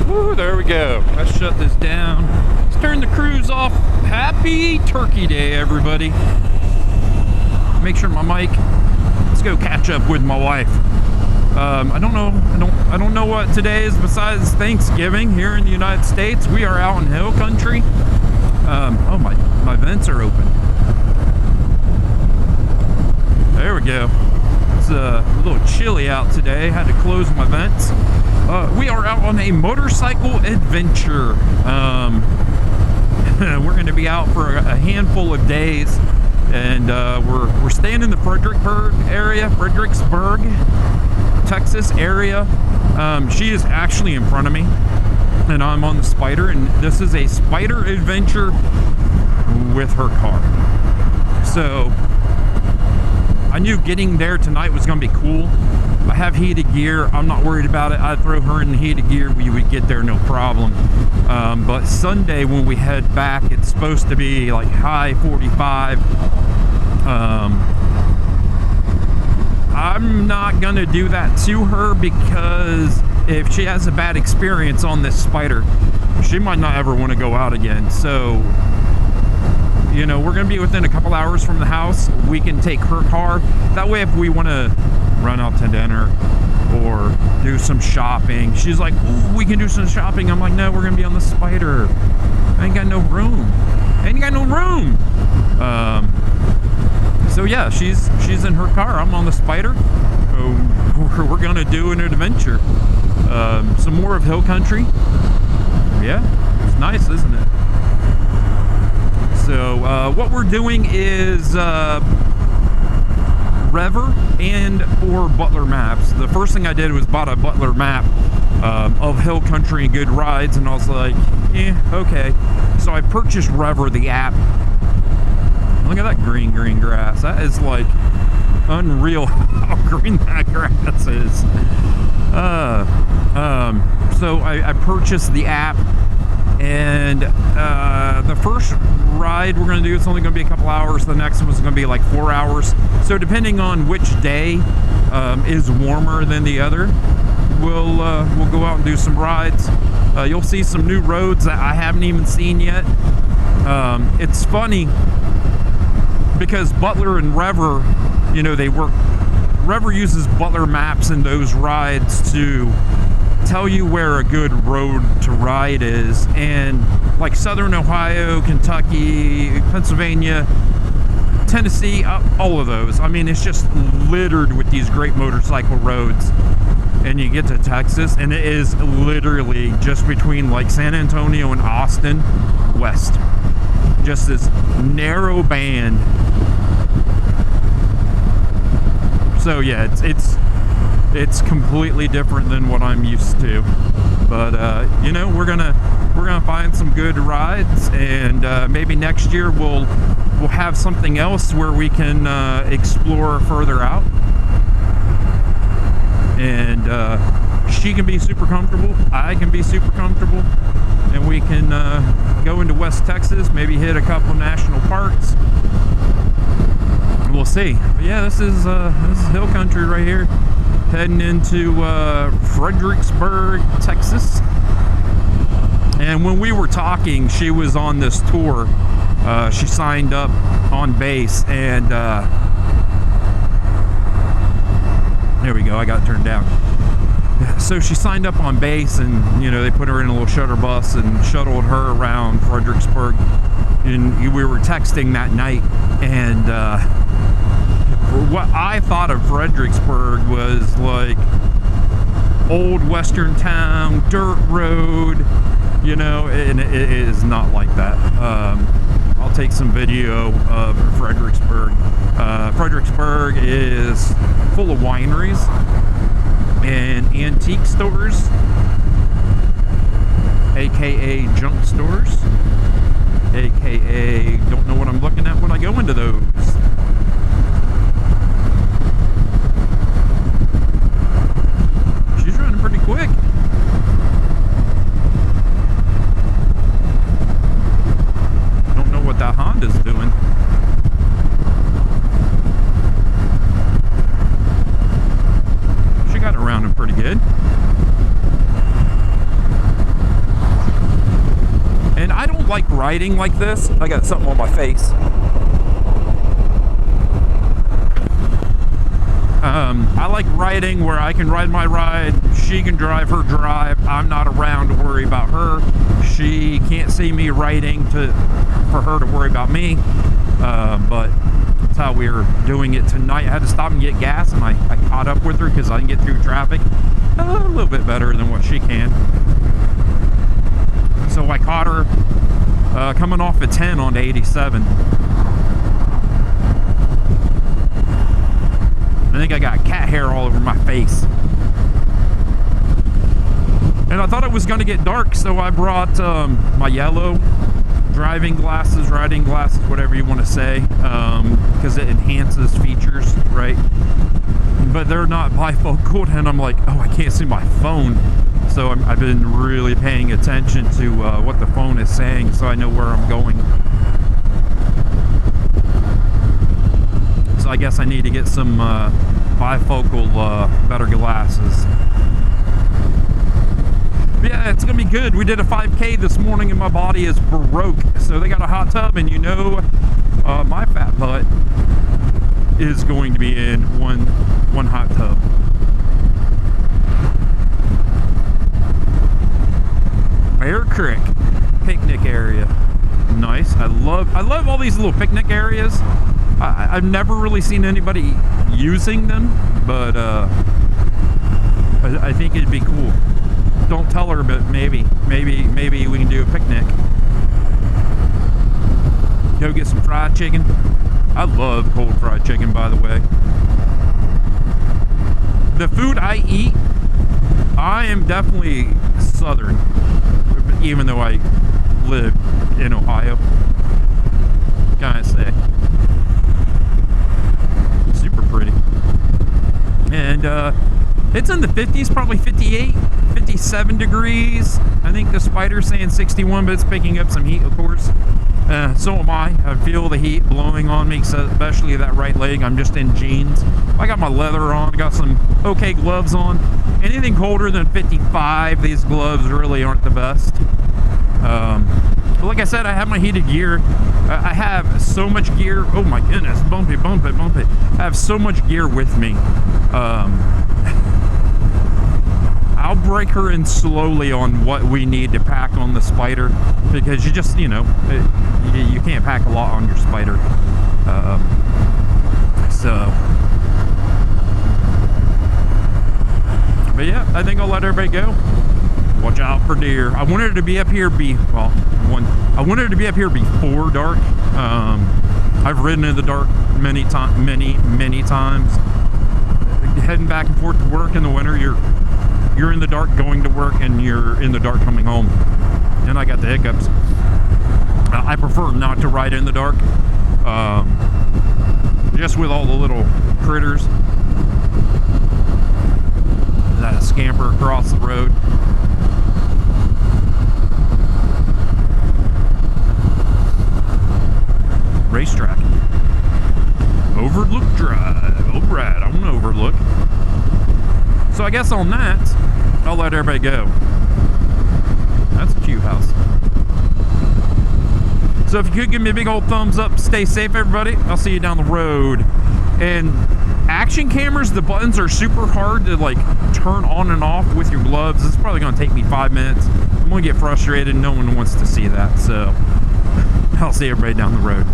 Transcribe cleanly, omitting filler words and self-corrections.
Woo, there we go. Let's shut this down. Let's turn the cruise off. Happy Turkey Day, everybody. Make sure my mic. Let's go catch up with my wife. I don't know what today is besides Thanksgiving here in the United States. We are out in hill country. Oh, my vents are open. There we go. It's a little chilly out today. Had to close my vents. We are out on a motorcycle adventure. We're going to be out for a handful of days, and we're staying in the Fredericksburg, Texas area. She is actually in front of me, and I'm on the Spyder, and this is a Spyder adventure with her car. So I knew getting there tonight was going to be cool. I have heated gear. I'm not worried about it. I'd throw her in the heated gear. We would get there no problem. But Sunday when we head back, it's supposed to be like high 45. I'm not going to do that to her, because if she has a bad experience on this Spyder, she might not ever want to go out again. So, you know, we're going to be within a couple hours from the house. We can take her car. That way, if we want to run out to dinner or do some shopping, she's like, ooh, we can do some shopping. I'm like, no, we're going to be on the Spyder. I ain't got no room. So yeah, she's in her car. I'm on the Spyder. We're going to do an adventure. Some more of hill country. Yeah, it's nice, isn't it? So what we're doing is Rever and or Butler maps. The first thing I did was bought a Butler map of hill country and good rides, and I was like, okay. So I purchased Rever, the app. Look at that green grass. That is like unreal how green that grass is. So I purchased the app, and the first ride we're going to do, it's only going to be a couple hours. The next one's going to be like 4 hours. So depending on which day is warmer than the other, we'll go out and do some rides. You'll see some new roads that I haven't even seen yet. It's funny because Butler and Rever, you know, they work. Rever uses Butler maps in those rides to tell you where a good road to ride is, and like Southern Ohio, Kentucky, Pennsylvania, Tennessee, all of those. I mean, it's just littered with these great motorcycle roads. And you get to Texas, and it is literally just between like San Antonio and Austin west. Just this narrow band. So yeah, it's completely different than what I'm used to. But you know, we're gonna find some good rides, and maybe next year we'll have something else where we can explore further out. And she can be super comfortable, I can be super comfortable, and we can go into West Texas, maybe hit a couple national parks. We'll see. But yeah, this is hill country right here, heading into Fredericksburg, Texas. And when we were talking, she was on this tour. She signed up on base, and there we go, I got turned down. So she signed up on base, and you know, they put her in a little shuttle bus and shuttled her around Fredericksburg. And we were texting that night, and what I thought of Fredericksburg was like old western town, dirt road, you know, and it is not like that. I'll take some video of Fredericksburg. Fredericksburg is full of wineries and antique stores, aka junk stores, aka don't know what I'm looking at when I go into those. She's running pretty quick. Don't know what that Honda's doing. She got around him pretty good. like riding like this. I got something on my face. I like riding where I can ride my ride, she can drive her drive, I'm not around to worry about her, she can't see me riding for her to worry about me, but that's how we were doing it tonight. I had to stop and get gas, and I caught up with her because I didn't get through traffic a little bit better than what she can. So I caught her coming off at 10 onto 87. I think I got cat hair all over my face. And I thought it was going to get dark, so I brought my yellow driving glasses, riding glasses, whatever you want to say, because it enhances features, right? But they're not bifocal, and I'm like, oh, I can't see my phone. So I've been really paying attention to what the phone is saying, so I know where I'm going. So I guess I need to get some bifocal better glasses. But yeah, it's gonna be good. We did a 5K this morning and my body is broke. So they got a hot tub, and you know my fat butt is going to be in one hot tub. Bear Creek picnic area. Nice. I love all these little picnic areas. I've never really seen anybody using them, but I think it'd be cool. Don't tell her, but maybe we can do a picnic. Go get some fried chicken. I love cold fried chicken, by the way. The food I eat, I am definitely Southern, even though I live in Ohio. Can I say? Super pretty. And it's in the 50s, probably 58, 57 degrees. I think the Spyder's saying 61, but it's picking up some heat, of course. So am I. I feel the heat blowing on me, especially that right leg. I'm just in jeans. I got my leather on, got some okay gloves on. Anything colder than 55, these gloves really aren't the best. But like I said, I have my heated gear. I have so much gear. Oh my goodness, bump it. I have so much gear with me. I'll break her in slowly on what we need to pack on the Spyder, because you just, you can't pack a lot on your Spyder. But yeah, I think I'll let everybody go. Watch out for deer. I wanted to be up here before dark. I've ridden in the dark many times. Heading back and forth to work in the winter, you're in the dark going to work, and you're in the dark coming home. And I got the hiccups. I prefer not to ride in the dark, just with all the little critters that scamper across the road. Racetrack. Overlook Drive. All right, I'm gonna overlook. So I guess on that, I'll let everybody go. That's a cute house. So if you could give me a big old thumbs up, stay safe, everybody. I'll see you down the road. And action cameras, the buttons are super hard to like turn on and off with your gloves. It's probably gonna take me 5 minutes. I'm gonna get frustrated. No one wants to see that. So I'll see everybody down the road.